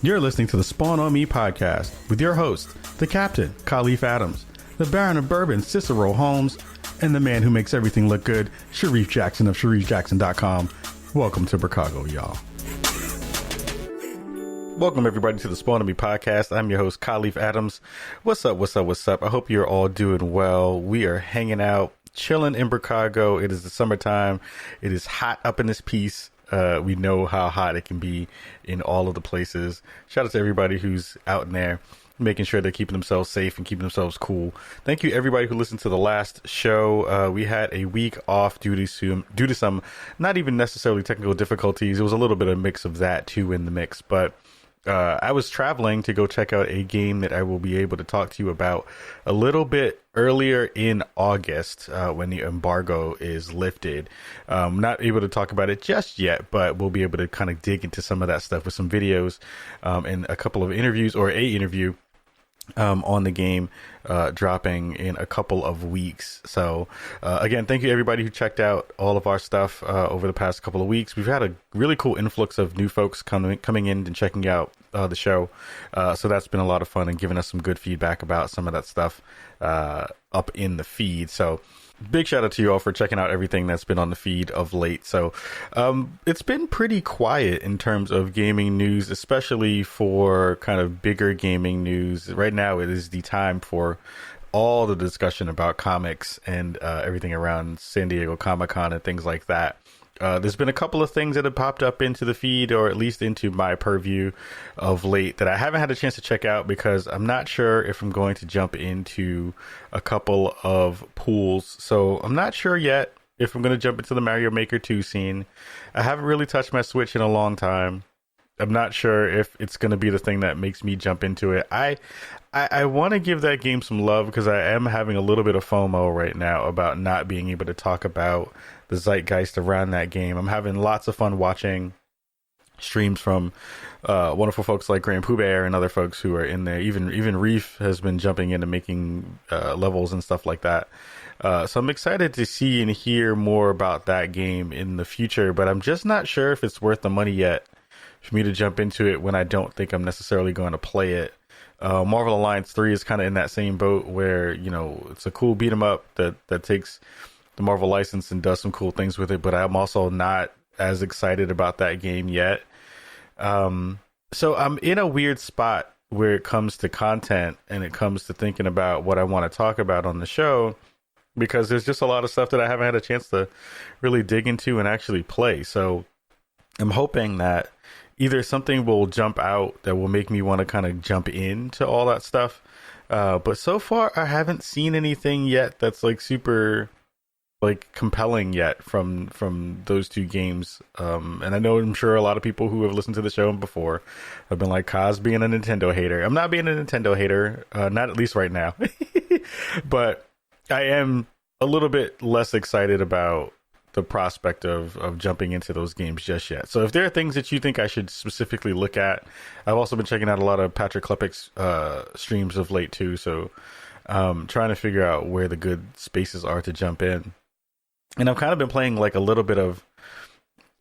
You're listening to the Spawn on Me podcast with your host, the Captain, Khalif Adams, the Baron of Bourbon, Cicero Holmes, and the man who makes everything look good, Sharif Jackson of SharifJackson.com. Welcome to Chicago, y'all. Welcome, everybody, to the Spawn on Me podcast. I'm your host, Khalif Adams. What's up, what's up, what's up? I hope you're all doing well. We are hanging out, chilling in Chicago. It is the summertime. It is hot up in this piece. We know how hot it can be in all of the places. Shout out to everybody who's out in there, making sure they're keeping themselves safe and keeping themselves cool. Thank you, everybody who listened to the last show. We had a week off due to some not even necessarily technical difficulties. It was a little bit of a mix of that too in the mix, but I was traveling to go check out a game that I will be able to talk to you about a little bit earlier in August when the embargo is lifted. Not able to talk about it just yet, but we'll be able to kind of dig into some of that stuff with some videos and a couple of interviews, or a interview on the game dropping in a couple of weeks. So again, thank you everybody who checked out all of our stuff over the past couple of weeks. We've had a really cool influx of new folks coming in and checking out the show, so that's been a lot of fun and giving us some good feedback about some of that stuff up in the feed. So big shout out to you all for checking out everything that's been on the feed of late. So it's been pretty quiet in terms of gaming news, especially for kind of bigger gaming news. Right now, it is the time for all the discussion about comics and everything around San Diego Comic-Con and things like that. There's been a couple of things that have popped up into the feed, or at least into my purview of late, that I haven't had a chance to check out because I'm not sure if I'm going to jump into a couple of pools. So I'm not sure yet if I'm going to jump into the Mario Maker 2 scene. I haven't really touched my Switch in a long time. I'm not sure if it's going to be the thing that makes me jump into it. I want to give that game some love because I am having a little bit of FOMO right now about not being able to talk about the zeitgeist around that game. I'm having lots of fun watching streams from wonderful folks like Grand Pooh Bear and other folks who are in there. Even Reef has been jumping into making levels and stuff like that. So I'm excited to see and hear more about that game in the future, but I'm just not sure if it's worth the money yet for me to jump into it when I don't think I'm necessarily going to play it. Marvel Alliance 3 is kind of in that same boat where, you know, it's a cool beat 'em up that takes the Marvel license and does some cool things with it, but I'm also not as excited about that game yet. So I'm in a weird spot where it comes to content and it comes to thinking about what I want to talk about on the show, because there's just a lot of stuff that I haven't had a chance to really dig into and actually play. So I'm hoping that either something will jump out that will make me want to kind of jump into all that stuff. But so far I haven't seen anything yet that's like super like compelling yet from those two games. And I'm sure a lot of people who have listened to the show before have been like, Kaz being a Nintendo hater. I'm not being a Nintendo hater, not at least right now. But I am a little bit less excited about the prospect of jumping into those games just yet. So if there are things that you think I should specifically look at, I've also been checking out a lot of Patrick Klepek's streams of late too. So trying to figure out where the good spaces are to jump in. And I've kind of been playing like a little bit of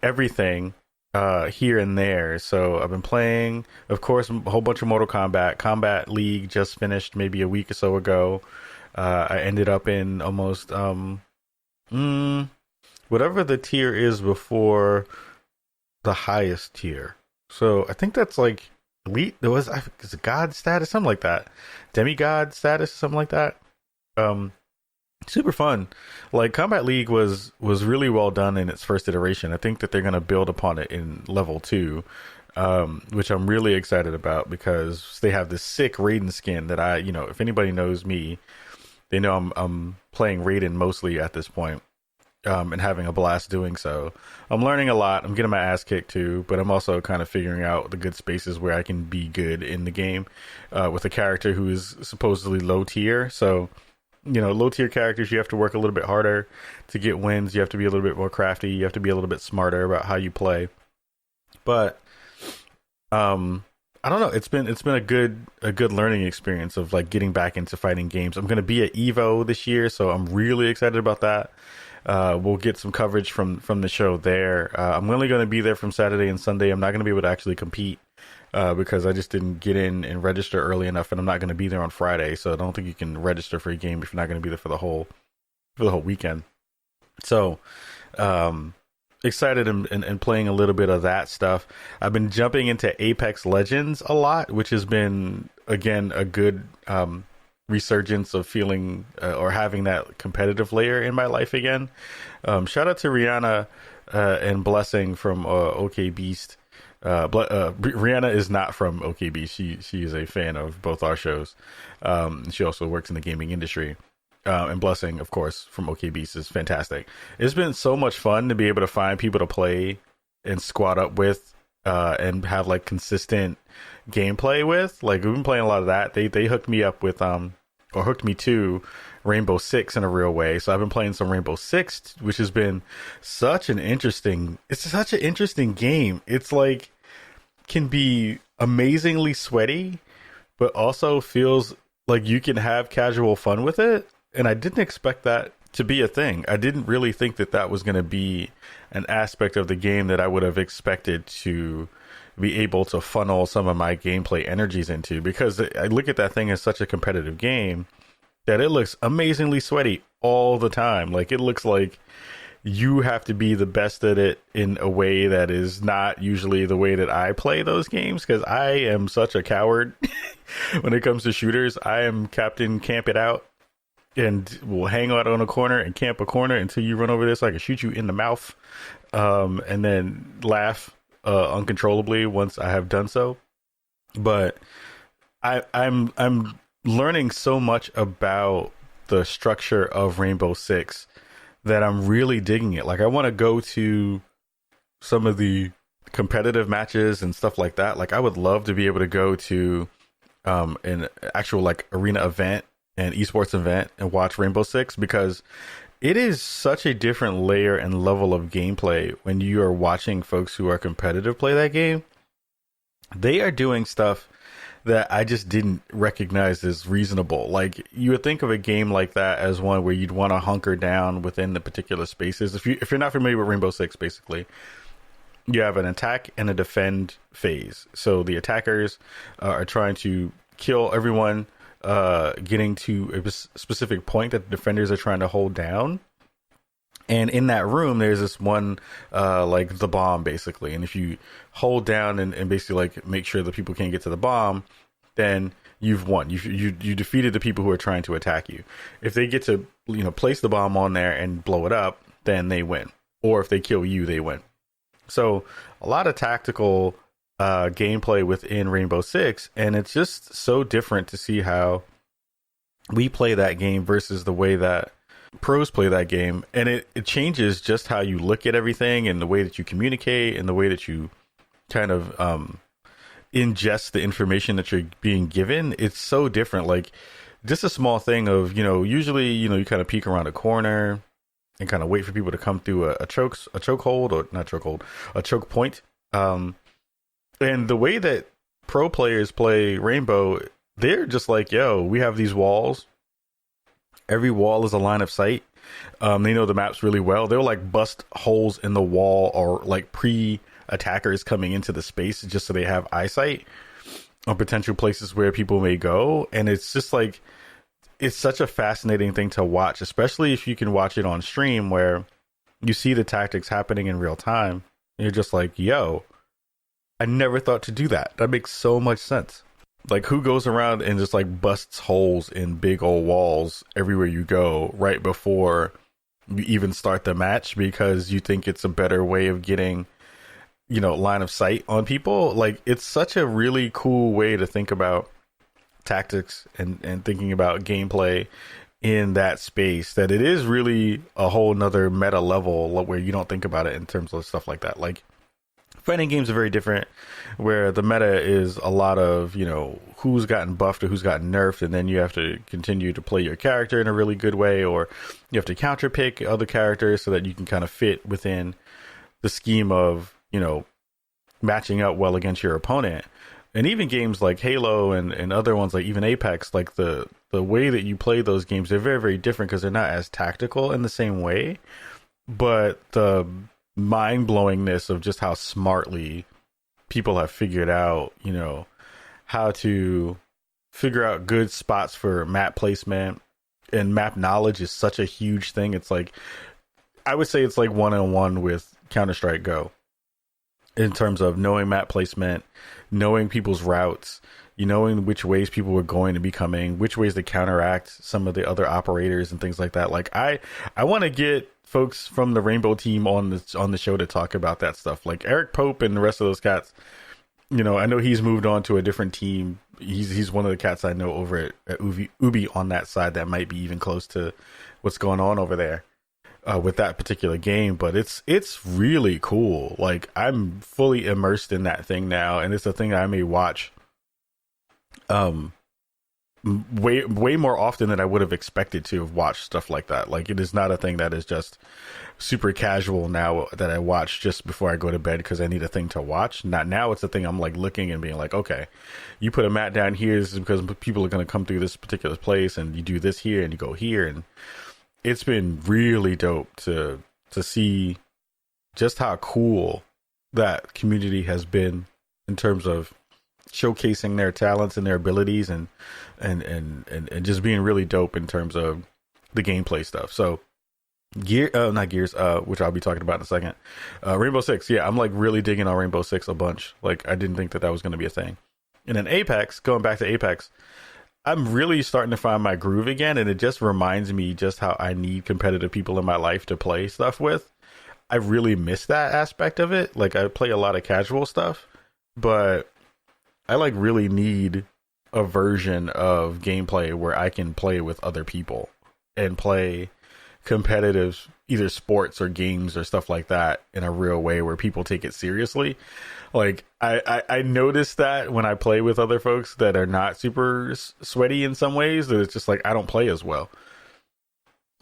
everything here and there. So I've been playing, of course, a whole bunch of Mortal Kombat. Combat League just finished maybe a week or so ago. I ended up in almost whatever the tier is before the highest tier. So I think that's like elite. There was it's a god status, something like that. Demigod status, something like that. Super fun. Like Combat League was really well done in its first iteration. I think that they're going to build upon it in level 2, which I'm really excited about because they have this sick Raiden skin that if anybody knows me, they know I'm playing Raiden mostly at this point. And having a blast doing so. I'm learning a lot. I'm getting my ass kicked too, but I'm also kind of figuring out the good spaces where I can be good in the game with a character who is supposedly low tier. So, low tier characters, you have to work a little bit harder to get wins. You have to be a little bit more crafty. You have to be a little bit smarter about how you play. But I don't know. It's been a good learning experience of like getting back into fighting games. I'm going to be at Evo this year, so I'm really excited about that. We'll get some coverage from the show there. I'm only going to be there from Saturday and Sunday. I'm not going to be able to actually compete because I just didn't get in and register early enough, and I'm not going to be there on Friday, so I don't think you can register for a game if you're not going to be there for the whole weekend. So, excited and playing a little bit of that stuff. I've been jumping into Apex Legends a lot, which has been, again, a good resurgence of feeling or having that competitive layer in my life again. Shout out to Rihanna and Blessing from OK Beast. Rihanna is not from OK Beast. She is a fan of both our shows. She also works in the gaming industry. And Blessing, of course, from OK Beast is fantastic. It's been so much fun to be able to find people to play and squad up with and have like consistent gameplay with. Like, we've been playing a lot of that. They hooked me up with or hooked me to Rainbow Six in a real way. So I've been playing some Rainbow Six, which has been such an interesting game. It's like, can be amazingly sweaty, but also feels like you can have casual fun with it. And I didn't expect that to be a thing. I didn't really think that was going to be an aspect of the game that I would have expected to be able to funnel some of my gameplay energies into, because I look at that thing as such a competitive game that it looks amazingly sweaty all the time. Like, it looks like you have to be the best at it in a way that is not usually the way that I play those games, because I am such a coward when it comes to shooters. I am Captain Camp It Out, and will hang out on a corner and camp a corner until you run over there so I can shoot you in the mouth, and then laugh uncontrollably once I have done so. But I'm learning so much about the structure of Rainbow Six that I'm really digging it. Like, I want to go to some of the competitive matches and stuff like that. Like, I would love to be able to go to an actual like arena event and esports event and watch Rainbow Six, because it is such a different layer and level of gameplay when you are watching folks who are competitive play that game. They are doing stuff that I just didn't recognize as reasonable. Like, you would think of a game like that as one where you'd want to hunker down within the particular spaces. If you're not familiar with Rainbow Six, basically, you have an attack and a defend phase. So the attackers are trying to kill everyone, getting to a specific point that the defenders are trying to hold down. And in that room, there's this one, like the bomb, basically. And if you hold down and basically like make sure that people can't get to the bomb, then you've won. You defeated the people who are trying to attack you. If they get to, place the bomb on there and blow it up, then they win. Or if they kill you, they win. So a lot of tactical gameplay within Rainbow Six, and it's just so different to see how we play that game versus the way that pros play that game. And it changes just how you look at everything, and the way that you communicate, and the way that you kind of ingest the information that you're being given. It's so different. Like, just a small thing of, usually, you kind of peek around a corner and kind of wait for people to come through a choke hold, or not choke hold, a choke point. And the way that pro players play Rainbow, they're just like, yo, we have these walls. Every wall is a line of sight. They know the maps really well. They'll like bust holes in the wall, or like attackers coming into the space just so they have eyesight on potential places where people may go. And it's just like, it's such a fascinating thing to watch, especially if you can watch it on stream where you see the tactics happening in real time. And you're just like, yo, I never thought to do that. That makes so much sense. Like, who goes around and just like busts holes in big old walls everywhere you go right before you even start the match, because you think it's a better way of getting, line of sight on people? Like, it's such a really cool way to think about tactics and thinking about gameplay in that space, that it is really a whole nother meta level where you don't think about it in terms of stuff like that. Like, fighting games are very different, where the meta is a lot of, who's gotten buffed or who's gotten nerfed, and then you have to continue to play your character in a really good way, or you have to counter pick other characters so that you can kind of fit within the scheme of, matching up well against your opponent. And even games like Halo and other ones, like even Apex, like the way that you play those games, they're very, very different because they're not as tactical in the same way. But the mind-blowingness of just how smartly people have figured out, how to figure out good spots for map placement, and map knowledge is such a huge thing. It's like, I would say it's like 1-on-1 with Counter-Strike Go in terms of knowing map placement, knowing people's routes, knowing which ways people were going to be coming, which ways to counteract some of the other operators and things like that. Like I want to get folks from the Rainbow team on the show to talk about that stuff. Like Eric Pope and the rest of those cats. I know he's moved on to a different team. He's one of the cats I know over at Ubi on that side that might be even close to what's going on over there with that particular game. But it's really cool. Like I'm fully immersed in that thing now, and it's a thing I may watch way more often than I would have expected to have watched stuff like that. Like it is not a thing that is just super casual now that I watch just before I go to bed because I need a thing to watch. Not now, it's a thing I'm like looking and being like, okay, you put a mat down here, this is because people are going to come through this particular place, and you do this here and you go here. And it's been really dope to see just how cool that community has been in terms of showcasing their talents and their abilities and just being really dope in terms of the gameplay stuff. So not Gears, which I'll be talking about in a second. Rainbow Six, yeah, I'm like really digging on Rainbow Six a bunch. Like I didn't think that was going to be a thing. And then Apex, going back to Apex, I'm really starting to find my groove again, and it just reminds me just how I need competitive people in my life to play stuff with. I really miss that aspect of it. Like I play a lot of casual stuff, but I like really need a version of gameplay where I can play with other people and play competitive either sports or games or stuff like that in a real way where people take it seriously. Like I noticed that when I play with other folks that are not super sweaty in some ways, that it's just like I don't play as well.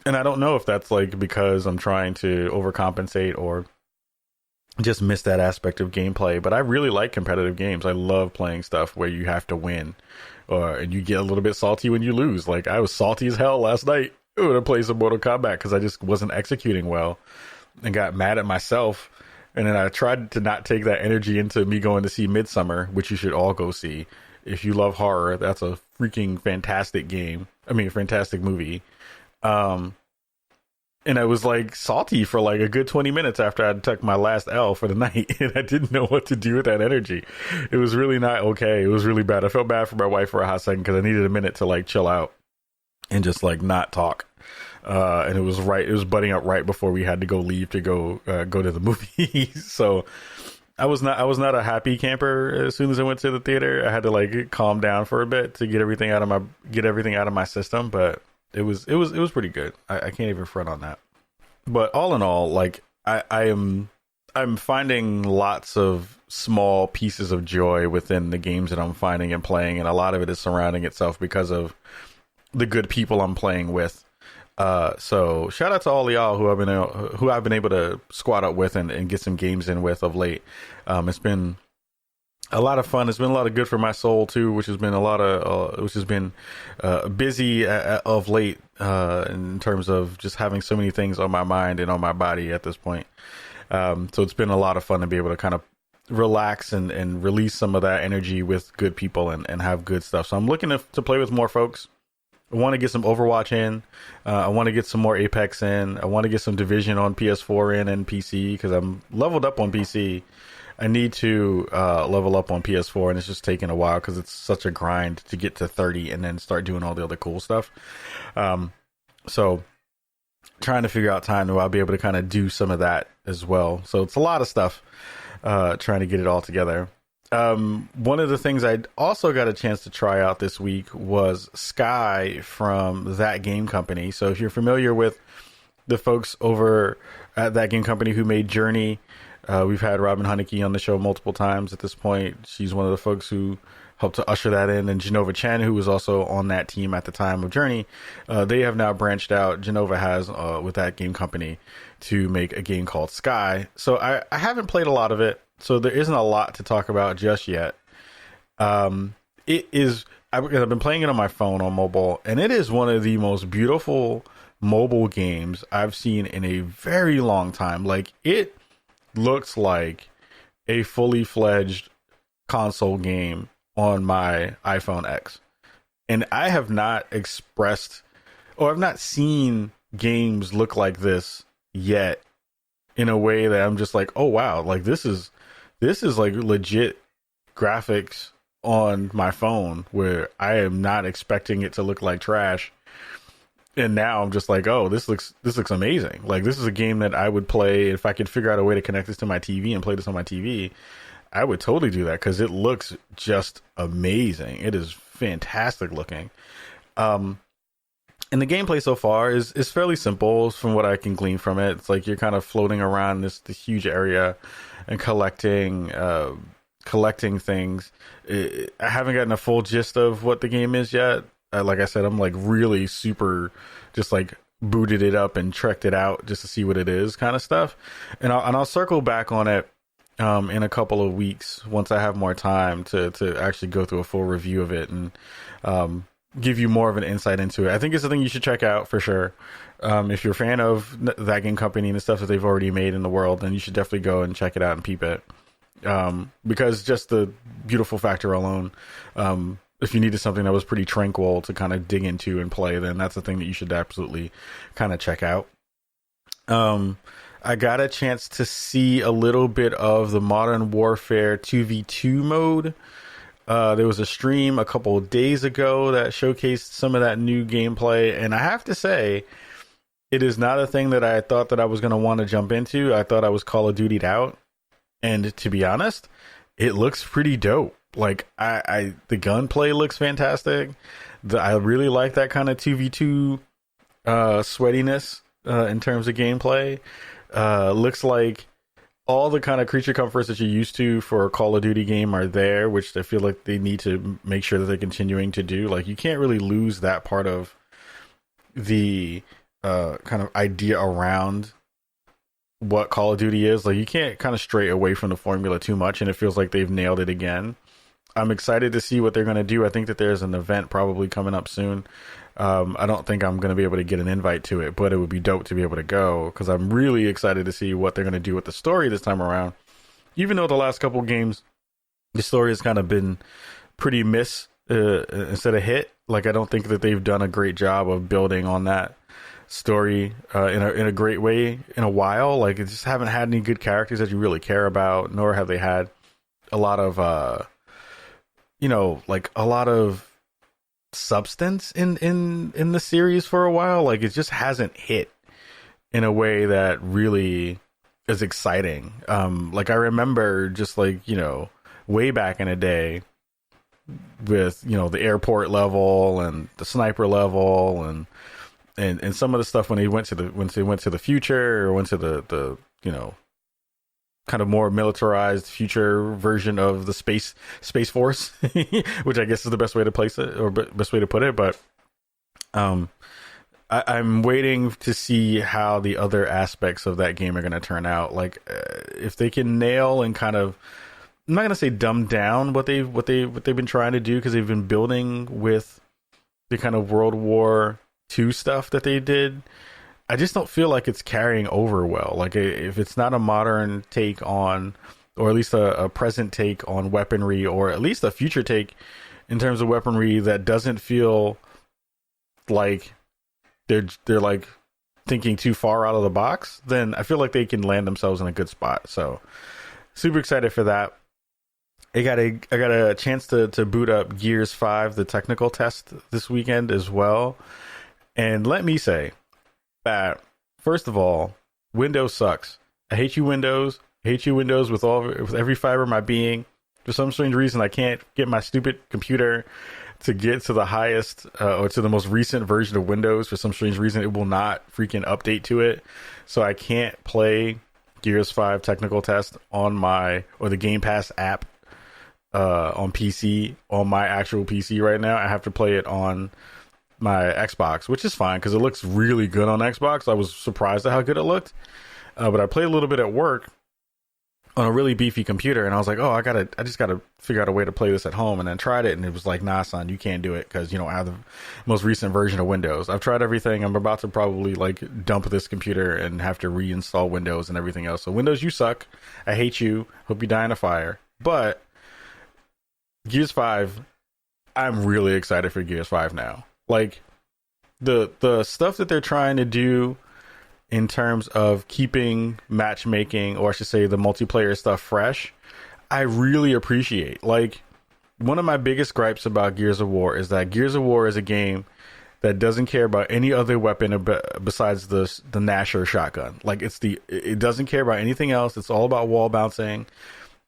And I don't know if that's like because I'm trying to overcompensate or just miss that aspect of gameplay. But I really like competitive games. I love playing stuff where you have to win, and you get a little bit salty when you lose. Like I was salty as hell last night when I played some Mortal Kombat because I just wasn't executing well and got mad at myself. And then I tried to not take that energy into me going to see Midsummer, which you should all go see. If you love horror, that's a freaking fantastic game. I mean, fantastic movie. And I was like salty for like a good 20 minutes after I took my last L for the night. And I didn't know what to do with that energy. It was really not okay. It was really bad. I felt bad for my wife for a hot second because I needed a minute to like chill out and just like not talk. And it was butting up right before we had to leave to go to the movies. So I was not a happy camper as soon as I went to the theater. I had to like calm down for a bit to get everything out of my system. But it was pretty good. I can't even front on that. But all in all, like I'm finding lots of small pieces of joy within the games that I'm finding and playing, and a lot of it is surrounding itself because of the good people I'm playing with. So shout out to all y'all who I've been able to squat up with and get some games in with of late. It's been a lot of fun. It's been a lot of good for my soul too, which has been busy of late in terms of just having so many things on my mind and on my body at this point. So it's been a lot of fun to be able to kind of relax and release some of that energy with good people and have good stuff. So I'm looking to play with more folks. I want to get some Overwatch in. I want to get some more Apex in. I want to get some Division on PS4 in and PC because I'm leveled up on PC. I need to level up on PS4, and it's just taking a while because it's such a grind to get to 30 and then start doing all the other cool stuff. So trying to figure out time where I'll be able to kind of do some of that as well. So it's a lot of stuff trying to get it all together. One of the things I also got a chance to try out this week was Sky from That Game Company. So if you're familiar with the folks over at That Game Company who made Journey, we've had Robin Haneke on the show multiple times at this point. She's one of the folks who helped to usher that in. And Genova Chen, who was also on that team at the time of Journey, they have now branched out. Genova has with That Game Company to make a game called Sky. So I haven't played a lot of it, so there isn't a lot to talk about just yet. It is, I've been playing it on my phone on mobile, and it is one of the most beautiful mobile games I've seen in a very long time. Like, it looks like a fully fledged console game on my iPhone X. And I have not expressed, or I've not seen games look like this yet in a way that I'm just like, oh wow, like this is like legit graphics on my phone where I am not expecting it to look like trash. And now I'm just like, oh, this looks amazing. Like this is a game that I would play if I could figure out a way to connect this to my TV and play this on my TV. I would totally do that because it looks just amazing. It is fantastic looking. And the gameplay so far is fairly simple from what I can glean from it. It's like you're kind of floating around this huge area and collecting things. I haven't gotten a full gist of what the game is yet. Like I said, I'm like really super just like booted it up and trekked it out just to see what it is kind of stuff. And I'll circle back on it in a couple of weeks once I have more time to actually go through a full review of it and give you more of an insight into it. I think it's something you should check out for sure. If you're a fan of that game company and the stuff that they've already made in the world, then you should definitely go and check it out and peep it. Because just the beautiful factor alone, if you needed something that was pretty tranquil to kind of dig into and play, then that's the thing that you should absolutely kind of check out. I got a chance to see a little bit of the Modern Warfare 2v2 mode. There was a stream a couple of days ago that showcased some of that new gameplay, and I have to say, it is not a thing that I thought that I was going to want to jump into. I thought I was Call of Duty'd out, and to be honest, it looks pretty dope. Like the gunplay looks fantastic. I really like that kind of 2v2 sweatiness in terms of gameplay. Looks like all the kind of creature comforts that you're used to for a Call of Duty game are there, which I feel like they need to make sure that they're continuing to do. Like you can't really lose that part of the kind of idea around what Call of Duty is. Like you can't kind of stray away from the formula too much, and it feels like they've nailed it again. I'm excited to see what they're going to do. I think that there's an event probably coming up soon. I don't think I'm going to be able to get an invite to it, but it would be dope to be able to go because I'm really excited to see what they're going to do with the story this time around. Even though the last couple of games, the story has kind of been pretty miss instead of hit. Like I don't think that they've done a great job of building on that story in a great way in a while. Like it just haven't had any good characters that you really care about, nor have they had a lot of like a lot of substance in the series for a while. Like it just hasn't hit in a way that really is exciting. Like I remember just like, way back in the day with, the airport level and the sniper level and some of the stuff when they went to the future or went to the kind of more militarized future version of the space force, which I guess is the best way to place it or best way to put it. But I'm waiting to see how the other aspects of that game are going to turn out. Like if they can nail and kind of, I'm not going to say dumb down what they've been trying to do, because they've been building with the kind of World War II stuff that they did. I just don't feel like it's carrying over well. Like if it's not a modern take on, or at least a present take on weaponry, or at least a future take in terms of weaponry that doesn't feel like they're like thinking too far out of the box, then I feel like they can land themselves in a good spot. So super excited for that. I got a chance to boot up Gears 5, the technical test this weekend as well. And let me say that, first of all, Windows sucks. I hate you, Windows. I hate you, Windows, with every fiber of my being. For some strange reason, I can't get my stupid computer to get to the highest or to the most recent version of Windows. For some strange reason, it will not freaking update to it. So I can't play Gears 5 technical test on the Game Pass app on PC, on my actual PC right now. I have to play it on my Xbox, which is fine because it looks really good on Xbox. I was surprised at how good it looked, but I played a little bit at work on a really beefy computer, and I was like, I just gotta figure out a way to play this at home. And then tried it, and it was like, nah, son, you can't do it because I have the most recent version of Windows. I've tried everything. I'm about to probably like dump this computer and have to reinstall Windows and everything else. So Windows, you suck. I hate you. Hope you die in a fire. But Gears 5, I'm really excited for Gears 5 now. Like the stuff that they're trying to do in terms of keeping matchmaking, or I should say the multiplayer stuff, fresh, I really appreciate. Like, one of my biggest gripes about Gears of War is that Gears of War is a game that doesn't care about any other weapon besides the Nasher shotgun. Like, it doesn't care about anything else. It's all about wall bouncing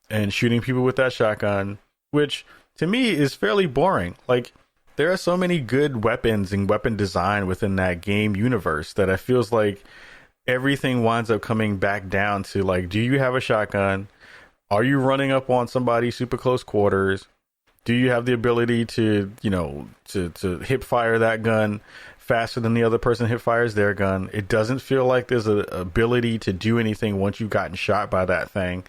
and shooting people with that shotgun, which to me is fairly boring. Like, there are so many good weapons and weapon design within that game universe that it feels like everything winds up coming back down to, like, do you have a shotgun? Are you running up on somebody super close quarters? Do you have the ability to, to hip fire that gun faster than the other person hip fires their gun? It doesn't feel like there's an ability to do anything once you've gotten shot by that thing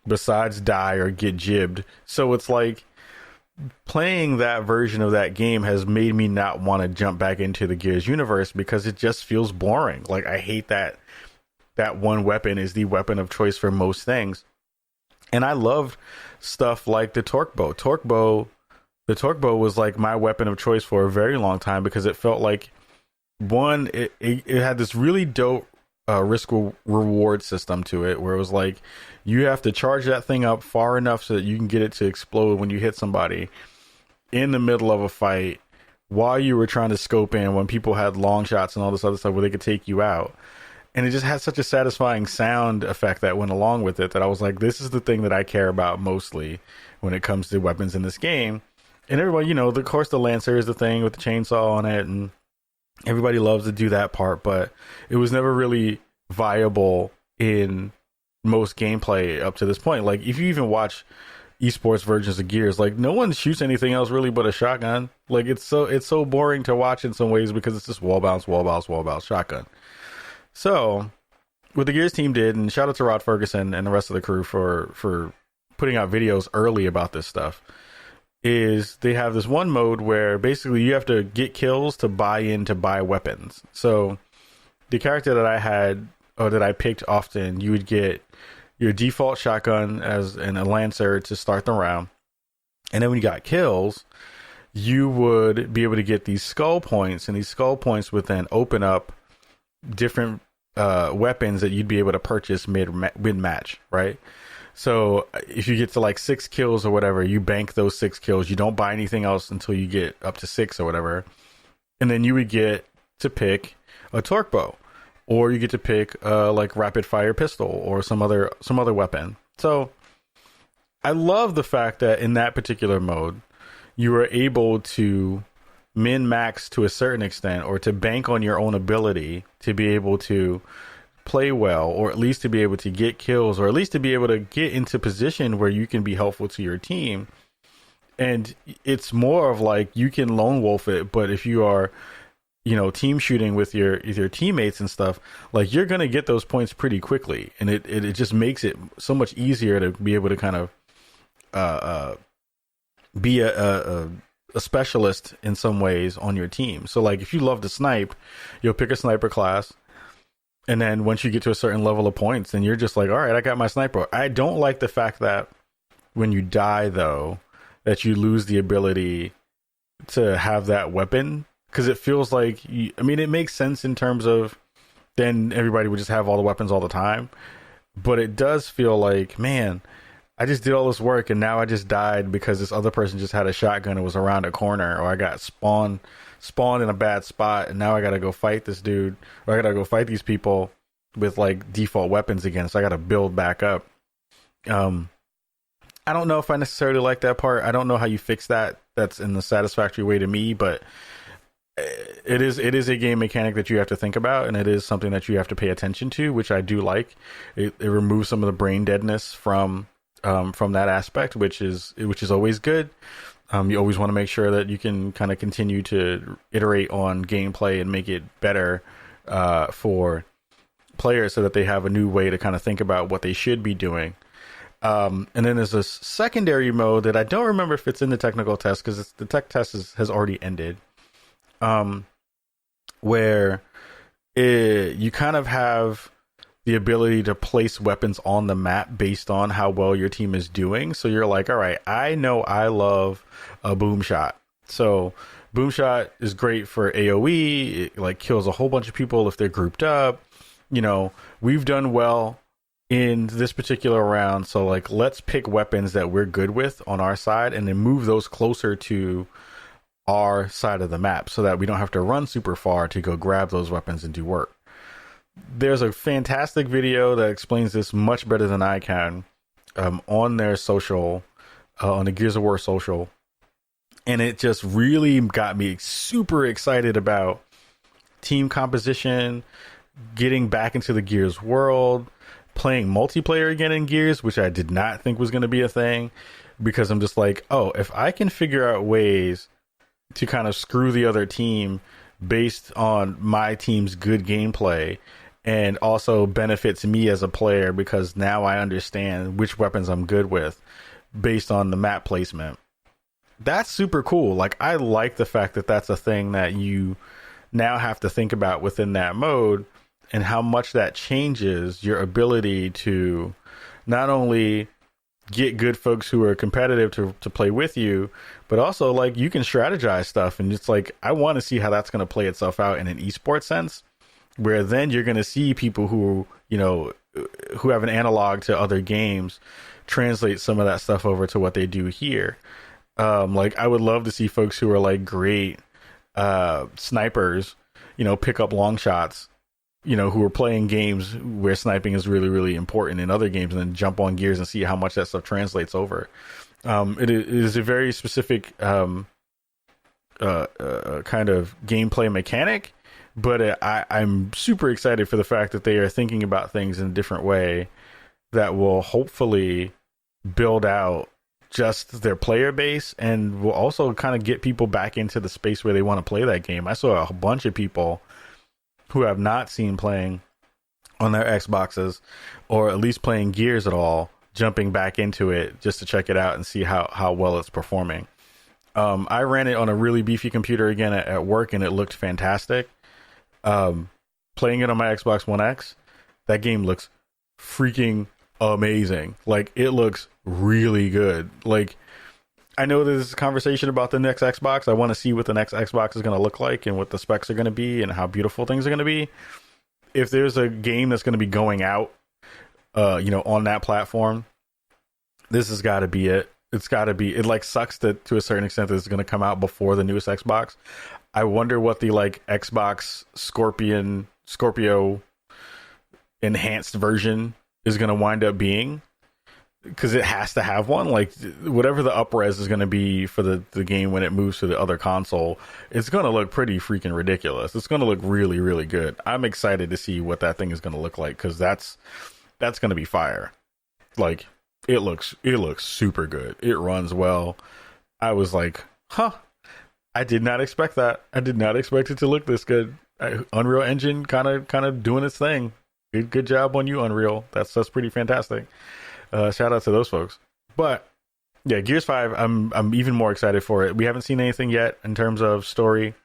besides die or get jibbed. So it's like, playing that version of that game has made me not want to jump back into the Gears universe because it just feels boring. Like, I hate that one weapon is the weapon of choice for most things. And I loved stuff like the torque bow. The torque bow was like my weapon of choice for a very long time because it felt like, one, it had this really dope risk reward system to it, where it was like you have to charge that thing up far enough so that you can get it to explode when you hit somebody in the middle of a fight while you were trying to scope in when people had long shots and all this other stuff where they could take you out. And it just had such a satisfying sound effect that went along with it that I was like, this is the thing that I care about mostly when it comes to weapons in this game. And everybody, of course, the Lancer is the thing with the chainsaw on it, and everybody loves to do that part, but it was never really viable in most gameplay up to this point. Like, if you even watch esports versions of Gears, like, no one shoots anything else really but a shotgun. Like, it's so boring to watch in some ways because it's just wall bounce, shotgun. So what the Gears team did, and shout out to Rod Ferguson and the rest of the crew for putting out videos early about this stuff, is they have this one mode where basically you have to get kills to buy weapons. So the character that I had, or that I picked often, you would get your default shotgun as a Lancer to start the round. And then when you got kills, you would be able to get these skull points, and these skull points would then open up different weapons that you'd be able to purchase mid-match, right? So if you get to like 6 kills or whatever, you bank those 6 kills. You don't buy anything else until you get up to 6 or whatever. And then you would get to pick a torque bow, or you get to pick like rapid fire pistol or some other weapon. So I love the fact that in that particular mode, you were able to min-max to a certain extent, or to bank on your own ability to be able to play well, or at least to be able to get kills, or at least to be able to get into position where you can be helpful to your team. And it's more of like you can lone wolf it, but if you are, team shooting with your teammates and stuff, like, you're gonna get those points pretty quickly, and it just makes it so much easier to be able to kind of be a specialist in some ways on your team. So like, if you love to snipe, you'll pick a sniper class, and then once you get to a certain level of points, then you're just like, all right, I got my sniper. I don't like the fact that when you die, though, that you lose the ability to have that weapon, because it feels like it makes sense in terms of then everybody would just have all the weapons all the time, but it does feel like, man, I just did all this work and now I just died because this other person just had a shotgun and was around a corner, or I got spawned in a bad spot and now I gotta go fight this dude, or I gotta go fight these people with like default weapons again, so I gotta build back up. I don't know if I necessarily like that part. I don't know how you fix that. That's in the satisfactory way to me, but it is a game mechanic that you have to think about, and it is something that you have to pay attention to, which I do like. It removes some of the brain deadness from that aspect, which is always good. You always want to make sure that you can kind of continue to iterate on gameplay and make it better for players, so that they have a new way to kind of think about what they should be doing. And then there's a secondary mode that I don't remember if it's in the technical test, because the tech test has already ended, where you kind of have the ability to place weapons on the map based on how well your team is doing. So you're like, all right, I know I love a boom shot. So boom shot is great for AoE. It like kills a whole bunch of people if they're grouped up. You know, we've done well in this particular round. So like, let's pick weapons that we're good with on our side and then move those closer to our side of the map so that we don't have to run super far to go grab those weapons and do work. There's a fantastic video that explains this much better than I can on their social, on the Gears of War social. And it just really got me super excited about team composition, getting back into the Gears world, playing multiplayer again in Gears, which I did not think was going to be a thing, because I'm just like, oh, if I can figure out ways to kind of screw the other team based on my team's good gameplay, and also benefits me as a player because now I understand which weapons I'm good with based on the map placement. That's super cool. Like, I like the fact that that's a thing that you now have to think about within that mode, and how much that changes your ability to not only get good folks who are competitive to play with you, but also like you can strategize stuff. And it's like, I want to see how that's going to play itself out in an esports sense, where then you're going to see people who, you know, who have an analog to other games translate some of that stuff over to what they do here. Like, I would love to see folks who are like great snipers, you know, pick up long shots, you know, who are playing games where sniping is really, really important in other games, and then jump on Gears and see how much that stuff translates over. It is a very specific kind of gameplay mechanic, but I'm super excited for the fact that they are thinking about things in a different way that will hopefully build out just their player base, and will also kind of get people back into the space where they want to play that game. I saw a bunch of people who have not seen playing on their Xboxes, or at least playing Gears at all, jumping back into it just to check it out and see how well it's performing. I ran it on a really beefy computer again at work, and it looked fantastic. Playing it on my Xbox One X, that game looks freaking amazing. Like, it looks really good. Like, I know there's a conversation about the next Xbox. I want to see what the next Xbox is going to look like and what the specs are going to be and how beautiful things are going to be. If there's a game that's going to be going out, you know, on that platform, this has got to be it. It's got to be. It like sucks that to a certain extent that it's going to come out before the newest Xbox. I wonder what the like Xbox Scorpio enhanced version is going to wind up being, because it has to have one. Like, whatever the upres is going to be for the game when it moves to the other console, it's going to look pretty freaking ridiculous. It's going to look really, really good. I'm excited to see what that thing is going to look like, because that's going to be fire. Like, it looks super good. It runs well. I was like, huh, I did not expect that. I did not expect it to look this good. Unreal Engine kind of doing its thing. Good job on you, Unreal. That's pretty fantastic. Shout out to those folks. But yeah, Gears 5, I'm even more excited for it. We haven't seen anything yet in terms of story.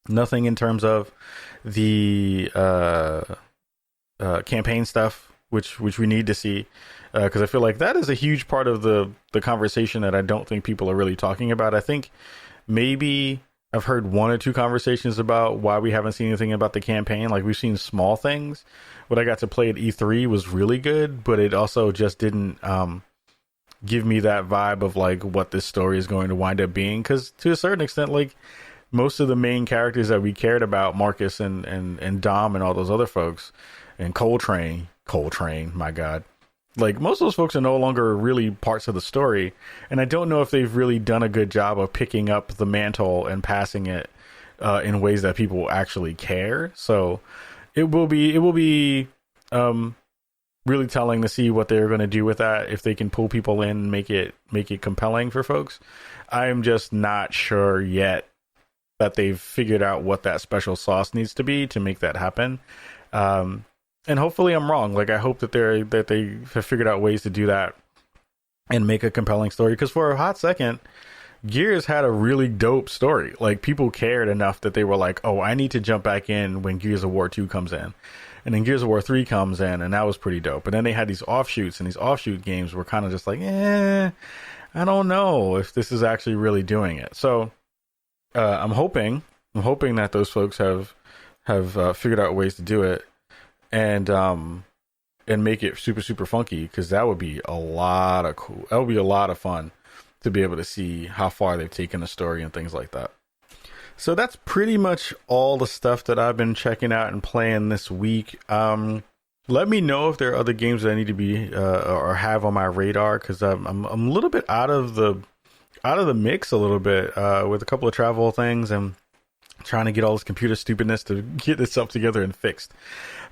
Nothing in terms of the campaign stuff, which we need to see, because I feel like that is a huge part of the conversation that I don't think people are really talking about. I think maybe I've heard one or two conversations about why we haven't seen anything about the campaign. Like, we've seen small things. What I got to play at E3 was really good, but it also just didn't give me that vibe of like what this story is going to wind up being. Because to a certain extent, like, most of the main characters that we cared about, Marcus and Dom and all those other folks, and Coltrane, my God. Like, most of those folks are no longer really parts of the story, and I don't know if they've really done a good job of picking up the mantle and passing it in ways that people actually care. So it will be really telling to see what they're going to do with that, if they can pull people in and make it compelling for folks. I'm just not sure yet that they've figured out what that special sauce needs to be to make that happen. And hopefully I'm wrong. Like, I hope that they have figured out ways to do that and make a compelling story. Because for a hot second, Gears had a really dope story. Like, people cared enough that they were like, oh, I need to jump back in when Gears of War 2 comes in. And then Gears of War 3 comes in, and that was pretty dope. But then they had these offshoots, and these offshoot games were kind of just like, I don't know if this is actually really doing it. So I'm hoping that those folks have figured out ways to do it, and make it super, super funky, because that would be a lot of fun to be able to see how far they've taken the story and things like that. So that's pretty much all the stuff that I've been checking out and playing this week. Let me know if there are other games that I need to be or have on my radar, because I'm a little bit out of the mix a little bit with a couple of travel things and trying to get all this computer stupidness to get itself together and fixed.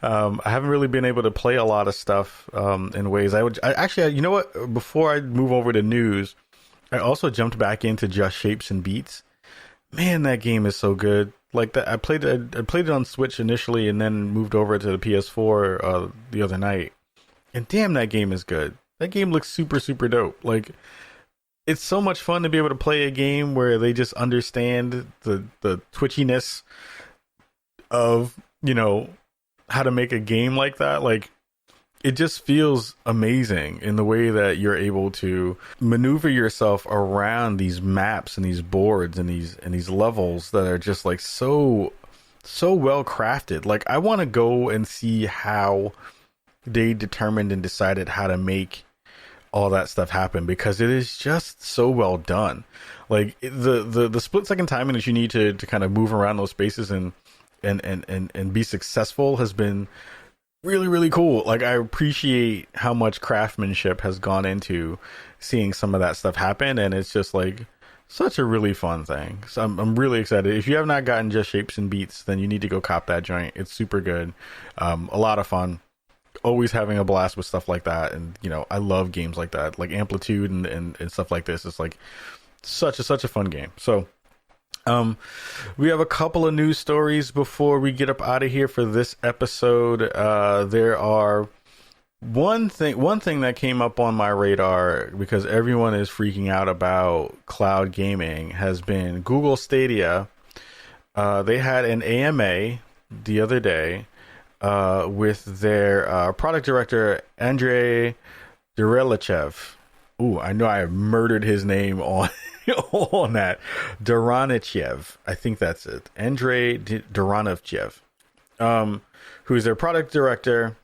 I haven't really been able to play a lot of stuff in ways I actually, you know what? Before I move over to news, I also jumped back into Just Shapes and Beats. Man, that game is so good. Like that, I played it on Switch initially, and then moved over to the PS4 the other night. And damn, that game is good. That game looks super, super dope. Like, it's so much fun to be able to play a game where they just understand the twitchiness of, how to make a game like that. Like, it just feels amazing in the way that you're able to maneuver yourself around these maps and these boards and these levels that are just like so well crafted. Like, I want to go and see how they determined and decided how to make all that stuff happen, because it is just so well done. Like, the split second timing that you need to kind of move around those spaces and be successful has been really, really cool. Like, I appreciate how much craftsmanship has gone into seeing some of that stuff happen, and it's just like such a really fun thing. So I'm really excited. If you have not gotten Just Shapes and Beats, then you need to go cop that joint. It's super good. A lot of fun. Always having a blast with stuff like that. And I love games like that, like Amplitude and stuff like this. It's like such a fun game. So we have a couple of news stories before we get up out of here for this episode. There are one thing that came up on my radar, because everyone is freaking out about cloud gaming, has been Google Stadia. They had an AMA the other day with their product director, Andrei Derelichev. Ooh, I know I murdered his name on on that. Doranichev, I think that's it. Andrei Doranichev, who's their product director.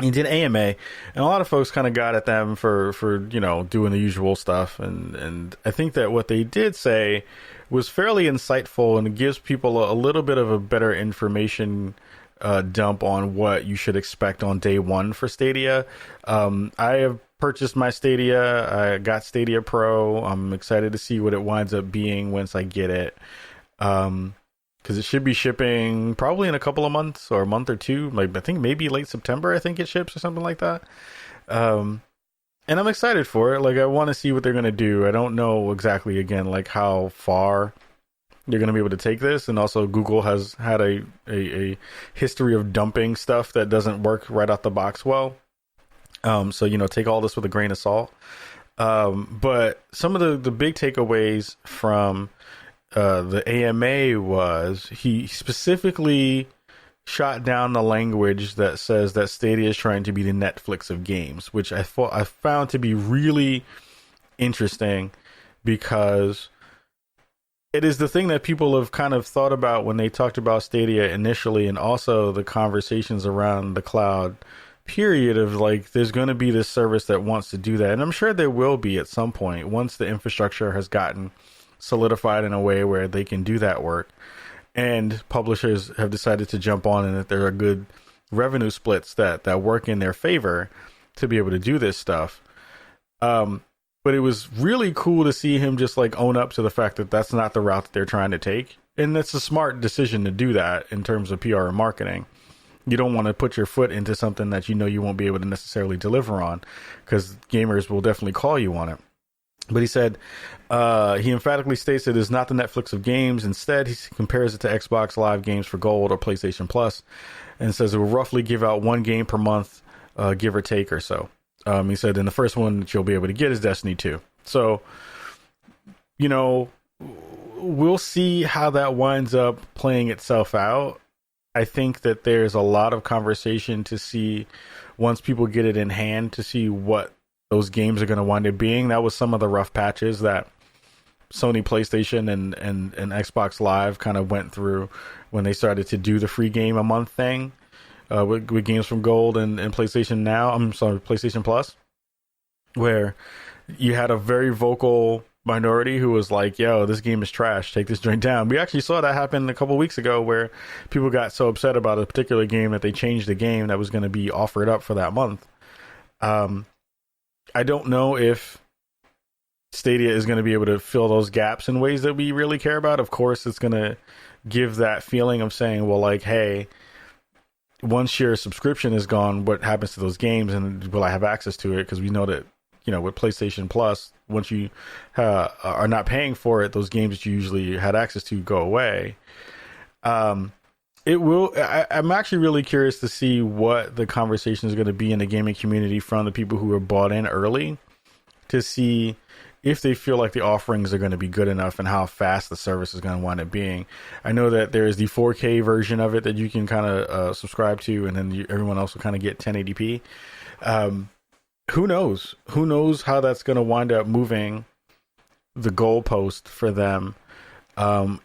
He did AMA, and a lot of folks kind of got at them for doing the usual stuff, and I think that what they did say was fairly insightful, and it gives people a little bit of a better information dump on what you should expect on day one for Stadia. I have purchased my Stadia. I got Stadia Pro. I'm excited to see what it winds up being once I get it, because it should be shipping probably in a couple of months or a month or two. Like, I think maybe late September, I think it ships or something like that. And I'm excited for it. Like, I want to see what they're going to do. I don't know exactly, again, like how far they're going to be able to take this. And also, Google has had a history of dumping stuff that doesn't work right out the box well. So, take all this with a grain of salt. But some of the big takeaways from the AMA was he specifically shot down the language that says that Stadia is trying to be the Netflix of games, which I found to be really interesting, because it is the thing that people have kind of thought about when they talked about Stadia initially, and also the conversations around the cloud period of like, there's going to be this service that wants to do that. And I'm sure there will be at some point once the infrastructure has gotten solidified in a way where they can do that work, and publishers have decided to jump on, and that there are good revenue splits that work in their favor to be able to do this stuff. But it was really cool to see him just like own up to the fact that that's not the route that they're trying to take. And that's a smart decision to do that in terms of PR and marketing. You don't want to put your foot into something that you won't be able to necessarily deliver on, because gamers will definitely call you on it. But he said, he emphatically states it is not the Netflix of games. Instead, he compares it to Xbox Live Games for Gold or PlayStation Plus, and says it will roughly give out one game per month, give or take or so. He said, and the first one that you'll be able to get is Destiny 2. So, we'll see how that winds up playing itself out. I think that there's a lot of conversation to see once people get it in hand to see what those games are going to wind up being. That was some of the rough patches that Sony PlayStation and Xbox Live kind of went through when they started to do the free game a month thing with games from Gold and PlayStation Now. I'm sorry, PlayStation Plus, where you had a very vocal minority who was like, yo, this game is trash, take this joint down. We actually saw that happen a couple weeks ago where people got so upset about a particular game that they changed the game that was going to be offered up for that month. I don't know if Stadia is going to be able to fill those gaps in ways that we really care about. Of course, it's going to give that feeling of saying, well, like, hey, once your subscription is gone, what happens to those games, and will I have access to it? Because we know that, you know, with PlayStation Plus, once you are not paying for it, those games that you usually had access to go away. It will. I'm actually really curious to see what the conversation is going to be in the gaming community from the people who were bought in early, to see if they feel like the offerings are going to be good enough and how fast the service is going to wind up being. I know that there is the 4K version of it that you can kind of subscribe to, and then everyone else will kind of get 1080p. Who knows? Who knows how that's going to wind up moving the goalpost for them,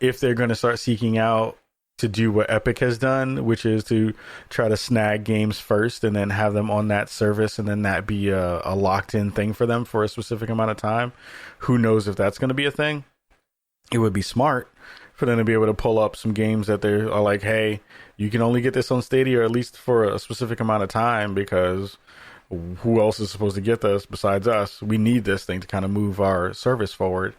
if they're going to start seeking out to do what Epic has done, which is to try to snag games first and then have them on that service, and then that be a locked-in thing for them for a specific amount of time. Who knows if that's going to be a thing? It would be smart for them to be able to pull up some games that they are like, hey, you can only get this on Stadia, or at least for a specific amount of time, because who else is supposed to get this besides us? We need this thing to kind of move our service forward.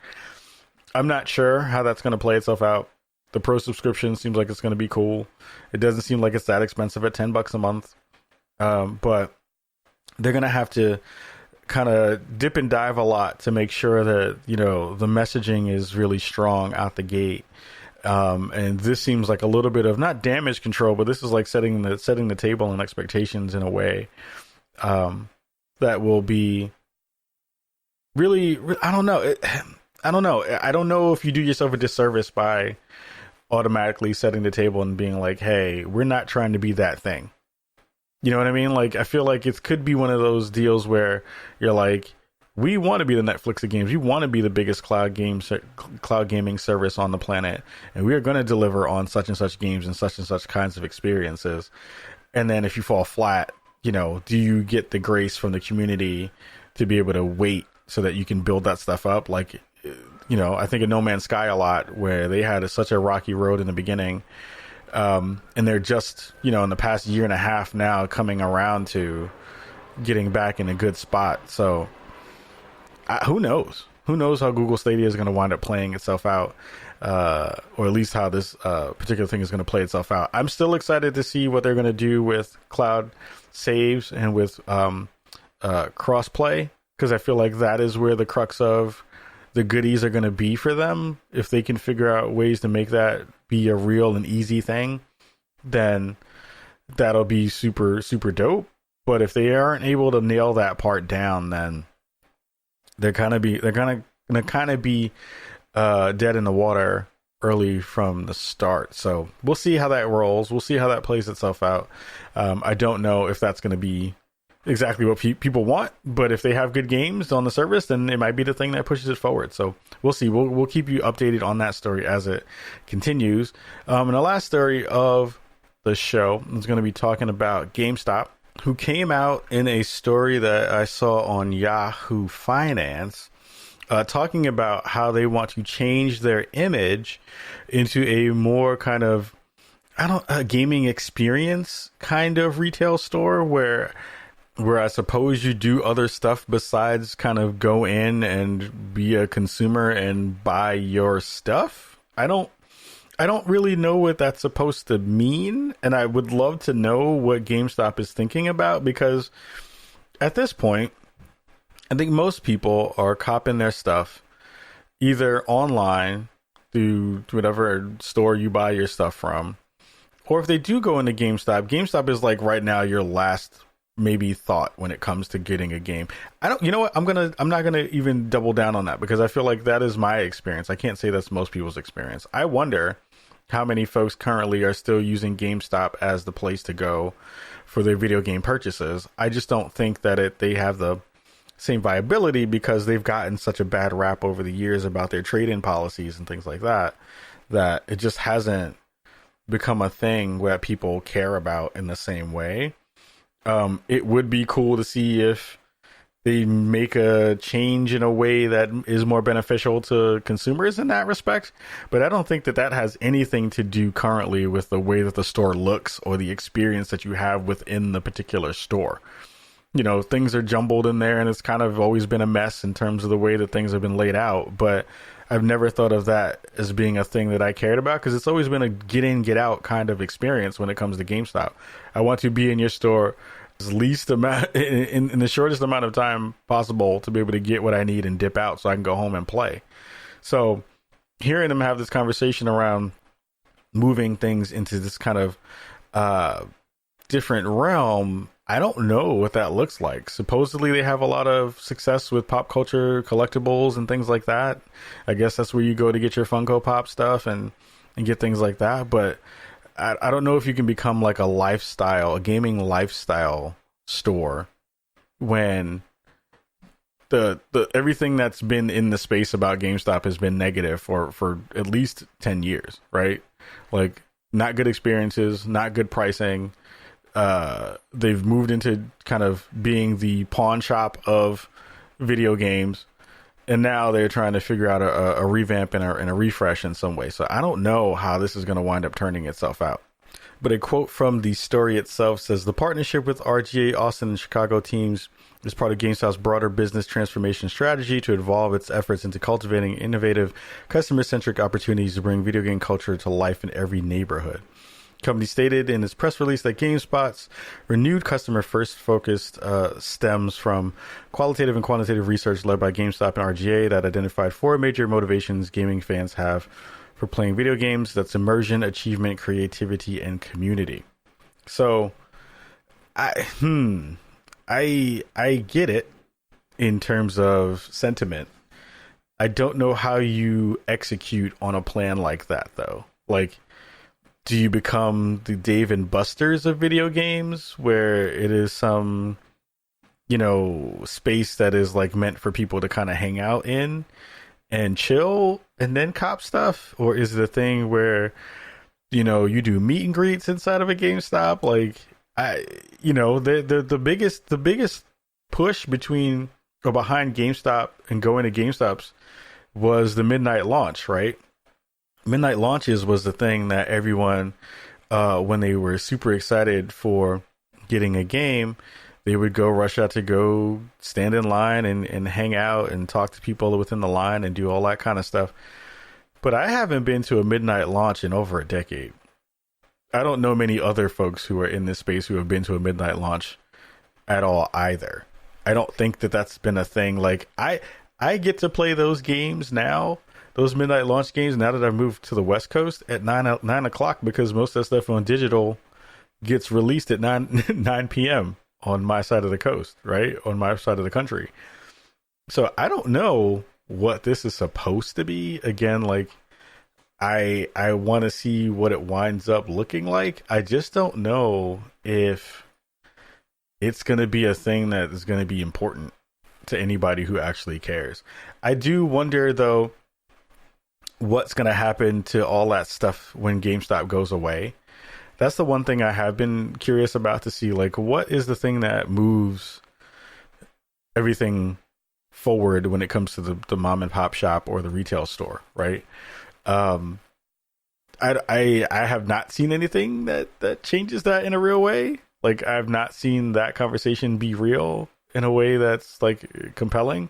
I'm not sure how that's going to play itself out. The Pro subscription seems like it's going to be cool. It doesn't seem like it's that expensive at $10 a month. But they're going to have to kind of dip and dive a lot to make sure that, you know, the messaging is really strong out the gate. And this seems like a little bit of not damage control, but this is like setting the table and expectations in a way that will be really, I don't know. I don't know if you do yourself a disservice by automatically setting the table and being like, hey, we're not trying to be that thing. You know what I mean? Like, I feel like it could be one of those deals where you're like, we want to be the Netflix of games. We want to be the biggest cloud gaming service on the planet. And we are going to deliver on such and such games and such kinds of experiences. And then if you fall flat, you know, do you get the grace from the community to be able to wait so that you can build that stuff up? Like, you know, I think of No Man's Sky a lot, where they had such a rocky road in the beginning. And they're just, you know, in the past year and a half now coming around to getting back in a good spot. So who knows? Who knows how Google Stadia is going to wind up playing itself out, or at least how this particular thing is going to play itself out. I'm still excited to see what they're going to do with cloud saves and with cross-play, because I feel like that is where the crux of the goodies are going to be for them. If they can figure out ways to make that be a real and easy thing, then that'll be super, super dope. But if they aren't able to nail that part down, then they're gonna be dead in the water early from the start. So we'll see how that rolls. We'll see how that plays itself out. I don't know if that's going to be exactly what people want, but if they have good games on the service, then it might be the thing that pushes it forward. So we'll see. We'll keep you updated on that story as it continues. And the last story of the show is going to be talking about GameStop, who came out in a story that I saw on Yahoo Finance, talking about how they want to change their image into a more kind of, a gaming experience kind of retail store where I suppose you do other stuff besides kind of go in and be a consumer and buy your stuff. I don't really know what that's supposed to mean, and I would love to know what GameStop is thinking about, because at this point, I think most people are copping their stuff either online through whatever store you buy your stuff from, or if they do go into GameStop is like right now your last maybe thought when it comes to getting a game. You know what? I'm not gonna even double down on that, because I feel like that is my experience. I can't say that's most people's experience. I wonder how many folks currently are still using GameStop as the place to go for their video game purchases. I just don't think that they have the same viability because they've gotten such a bad rap over the years about their trade-in policies and things like that, that it just hasn't become a thing where people care about in the same way. It would be cool to see if they make a change in a way that is more beneficial to consumers in that respect. But I don't think that has anything to do currently with the way that the store looks or the experience that you have within the particular store. You know, things are jumbled in there and it's kind of always been a mess in terms of the way that things have been laid out. But I've never thought of that as being a thing that I cared about because it's always been a get in, get out kind of experience when it comes to GameStop. I want to be in your store least amount in the shortest amount of time possible to be able to get what I need and dip out so I can go home and play. So hearing them have this conversation around moving things into this kind of different realm, I don't know what that looks like. Supposedly they have a lot of success with pop culture collectibles and things like that. I guess that's where you go to get your Funko Pop stuff and get things like that. But I don't know if you can become like a gaming lifestyle store when the everything that's been in the space about GameStop has been negative for at least 10 years, right? Like not good experiences, not good pricing. They've moved into kind of being the pawn shop of video games. And now they're trying to figure out a revamp and a refresh in some way. So I don't know how this is going to wind up turning itself out. But a quote from the story itself says, the partnership with RGA Austin and Chicago teams is part of GameStop's broader business transformation strategy to evolve its efforts into cultivating innovative, customer-centric opportunities to bring video game culture to life in every neighborhood. Company stated in its press release that GameSpot's renewed customer-first focus stems from qualitative and quantitative research led by GameStop and RGA that identified 4 major motivations gaming fans have for playing video games. That's immersion, achievement, creativity, and community. So, I get it in terms of sentiment. I don't know how you execute on a plan like that, though. Like, do you become the Dave and Buster's of video games where it is some, space that is like meant for people to kind of hang out in and chill and then cop stuff? Or is it a thing where, you do meet and greets inside of a GameStop? Like, the biggest push between or behind GameStop and going to GameStops was the midnight launch, right? Midnight launches was the thing that everyone, when they were super excited for getting a game, they would go rush out to go stand in line and hang out and talk to people within the line and do all that kind of stuff. But I haven't been to a midnight launch in over a decade. I don't know many other folks who are in this space who have been to a midnight launch at all either. I don't think that that's been a thing. Like I get to play those games now. Those midnight launch games, now that I've moved to the West Coast at 9 o'clock, because most of that stuff on digital gets released at 9 p.m. on my side of the coast, right? On my side of the country. So I don't know what this is supposed to be. Again, like I want to see what it winds up looking like. I just don't know if it's going to be a thing that is going to be important to anybody who actually cares. I do wonder, though, what's going to happen to all that stuff when GameStop goes away. That's the one thing I have been curious about, to see, like, what is the thing that moves everything forward when it comes to the mom and pop shop or the retail store, right? I have not seen anything that changes that in a real way. Like, I've not seen that conversation be real in a way that's like compelling.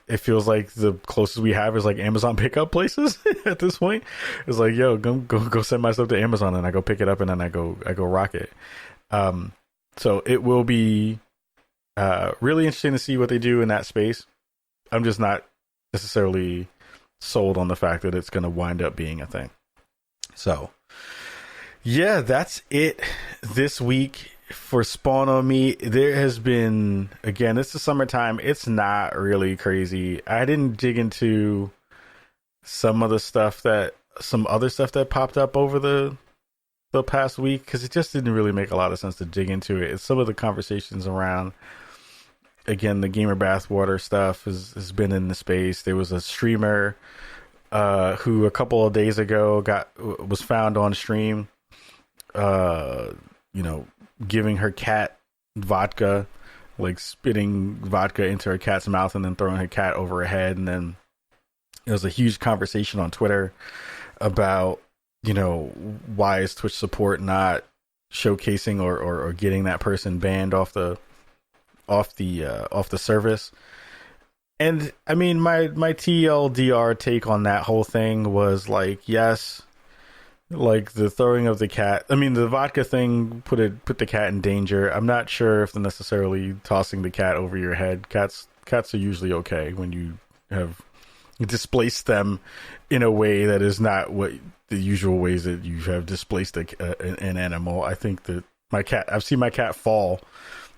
It feels like the closest we have is like Amazon pickup places at this point. It's like, yo, go send my stuff to Amazon and I go pick it up and then I go rock it. So it will be really interesting to see what they do in that space. I'm just not necessarily sold on the fact that it's going to wind up being a thing. So yeah, that's it this week for Spawn on Me. There has been, again, it's the summertime. It's not really crazy. I didn't dig into some of the stuff that some other stuff that popped up over the past week, because it just didn't really make a lot of sense to dig into it. It's some of the conversations around, again, the gamer bathwater stuff has been in the space. There was a streamer who a couple of days ago was found on stream, giving her cat vodka, like spitting vodka into her cat's mouth and then throwing her cat over her head. And then there was a huge conversation on Twitter about, why is Twitch support not showcasing or getting that person banned off the service. And I mean, my TLDR take on that whole thing was like, yes, like the throwing of the cat. I mean, the vodka thing put the cat in danger. I'm not sure if necessarily tossing the cat over your head. Cats are usually okay when you have displaced them in a way that is not what the usual ways that you have displaced an animal. I think that I've seen my cat fall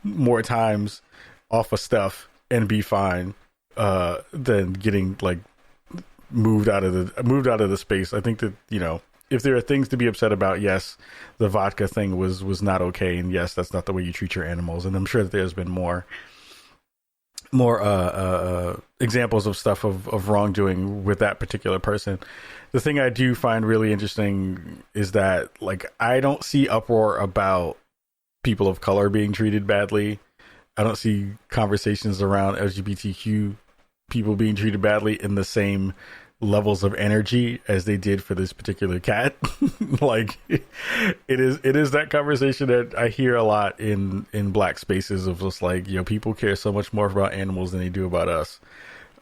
more times off of stuff and be fine than getting like moved out of the space. I think that, if there are things to be upset about, yes, the vodka thing was not okay, and yes, that's not the way you treat your animals. And I'm sure that there's been more examples of stuff of wrongdoing with that particular person. The thing I do find really interesting is that, like, I don't see uproar about people of color being treated badly. I don't see conversations around LGBTQ people being treated badly in the same levels of energy as they did for this particular cat. Like, it is that conversation that I hear a lot in black spaces of just like, people care so much more about animals than they do about us.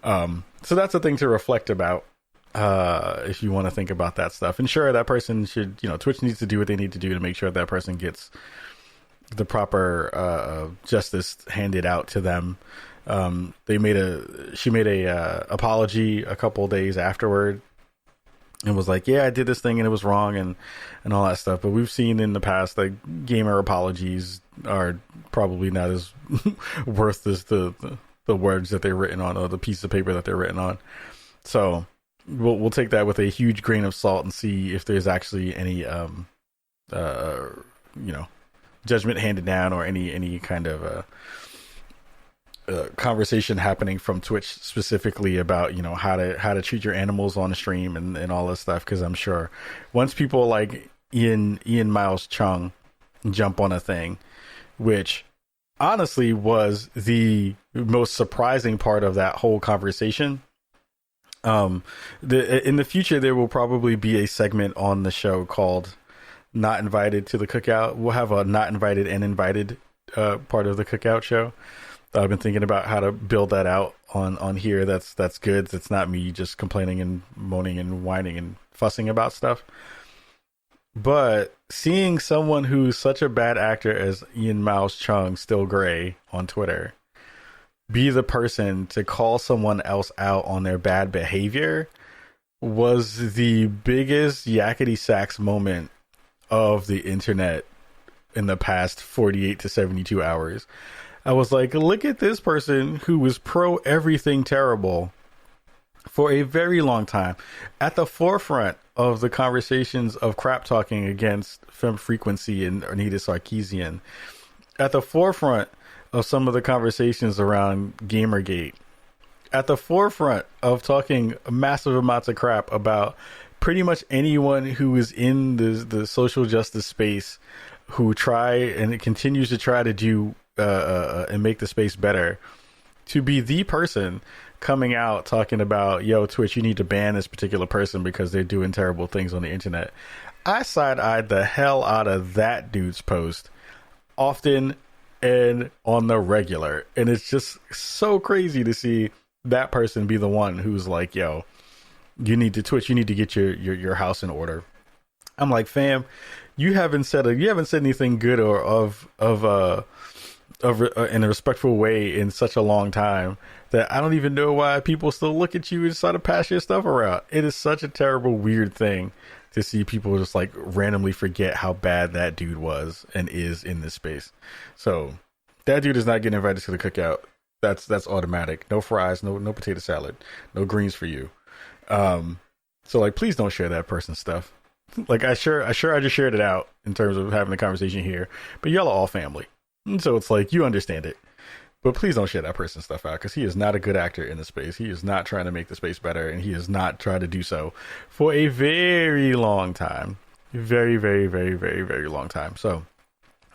So that's a thing to reflect about if you want to think about that stuff. And sure, that person should, Twitch needs to do what they need to do to make sure that person gets the proper justice handed out to them. She made a apology a couple days afterward and was like, yeah, I did this thing and it was wrong and all that stuff. But we've seen in the past, like, gamer apologies are probably not as worth as the words that they're written on or the piece of paper that they're written on. So we'll take that with a huge grain of salt and see if there's actually any judgment handed down or any kind of conversation happening from Twitch specifically about how to treat your animals on the stream and all this stuff. Because I'm sure once people like Ian Miles Chung jump on a thing, which honestly was the most surprising part of that whole conversation. In the future there will probably be a segment on the show called Not Invited to the Cookout. We'll have a not invited and invited part of the cookout show. I've been thinking about how to build that out on here. That's good. It's not me just complaining and moaning and whining and fussing about stuff. But seeing someone who's such a bad actor as Ian Miles Chung, still gray, on Twitter, be the person to call someone else out on their bad behavior was the biggest yakety sax moment of the internet in the past 48 to 72 hours. I was like, look at this person who was pro everything terrible for a very long time, at the forefront of the conversations of crap talking against Femme Frequency and Anita Sarkeesian, at the forefront of some of the conversations around Gamergate, at the forefront of talking massive amounts of crap about pretty much anyone who is in the social justice space who try and continues to try to do and make the space better, to be the person coming out talking about, yo, Twitch, you need to ban this particular person because they're doing terrible things on the internet. I side-eyed the hell out of that dude's post often and on the regular. And it's just so crazy to see that person be the one who's like, yo, you need to Twitch, you need to get your house in order. I'm like, fam, you haven't said anything good or of in a respectful way in such a long time that I don't even know why people still look at you and try to pass your stuff around. It is such a terrible, weird thing to see people just like randomly forget how bad that dude was and is in this space. So that dude is not getting invited to the cookout. That's automatic. No fries, no potato salad, no greens for you. So like, please don't share that person's stuff. Like I just shared it out in terms of having the conversation here, but y'all are all family. And so it's like, you understand it. But please don't share that person's stuff out, because he is not a good actor in the space. He is not trying to make the space better, and he is not trying to do so for a very long time. Very, very, very, very, very long time. So,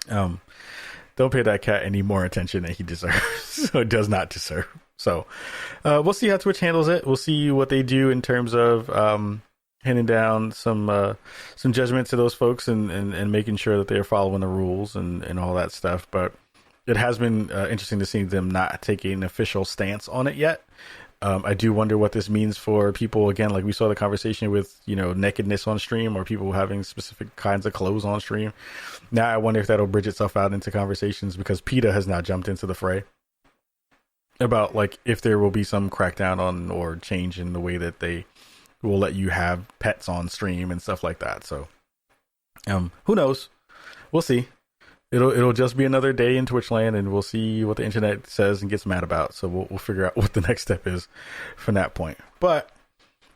don't pay that cat any more attention than he deserves. Or does not deserve. So, we'll see how Twitch handles it. We'll see what they do in terms of handing down some judgment to those folks and making sure that they are following the rules and all that stuff. But it has been interesting to see them not take an official stance on it yet. I do wonder what this means for people. Again, like we saw the conversation with, nakedness on stream, or people having specific kinds of clothes on stream. Now I wonder if that'll bridge itself out into conversations, because PETA has now jumped into the fray about like if there will be some crackdown on or change in the way that they will let you have pets on stream and stuff like that. So who knows? We'll see. It'll just be another day in Twitch land, and we'll see what the internet says and gets mad about. So we'll figure out what the next step is from that point. But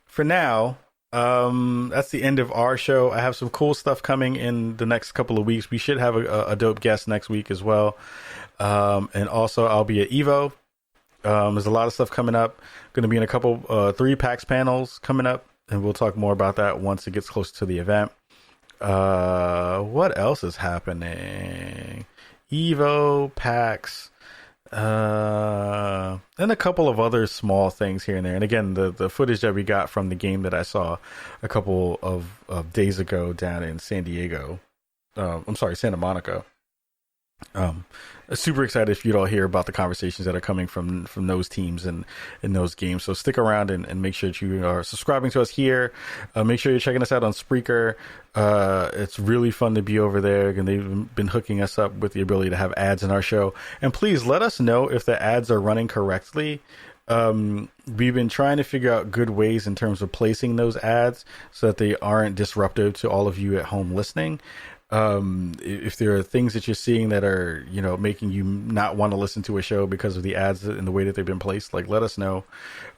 for now, that's the end of our show. I have some cool stuff coming in the next couple of weeks. We should have a dope guest next week as well. And also I'll be at Evo. There's a lot of stuff coming up. Going to be in a couple 3 PAX panels coming up, and we'll talk more about that once it gets closer to the event. What else is happening? Evo, PAX, and a couple of other small things here and there. And again, the footage that we got from the game that I saw a couple of days ago down in San Diego. Santa Monica. Super excited if you'd all hear about the conversations that are coming from those teams and in those games. So stick around and make sure that you are subscribing to us here. Make sure you're checking us out on Spreaker. It's really fun to be over there, and they've been hooking us up with the ability to have ads in our show. And please let us know if the ads are running correctly. We've been trying to figure out good ways in terms of placing those ads so that they aren't disruptive to all of you at home listening. If there are things that you're seeing that are, making you not want to listen to a show because of the ads and the way that they've been placed, like, let us know.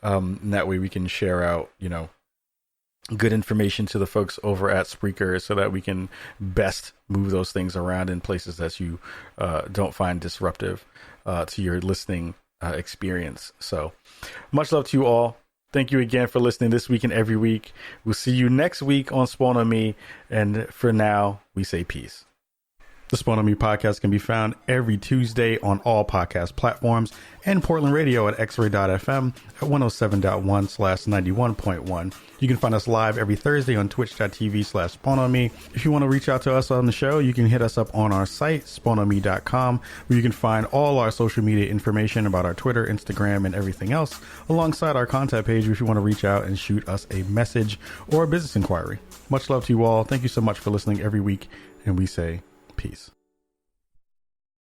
And that way we can share out, good information to the folks over at Spreaker, so that we can best move those things around in places that you don't find disruptive to your listening experience. So much love to you all. Thank you again for listening this week and every week. We'll see you next week on Spawn on Me. And for now, we say peace. The Spawn on Me podcast can be found every Tuesday on all podcast platforms, and Portland Radio at xray.fm at 107.1/91.1. You can find us live every Thursday on twitch.tv/spawnonme. If you want to reach out to us on the show, you can hit us up on our site, spawnonme.com, where you can find all our social media information about our Twitter, Instagram, and everything else, alongside our contact page if you want to reach out and shoot us a message or a business inquiry. Much love to you all. Thank you so much for listening every week, and we say peace.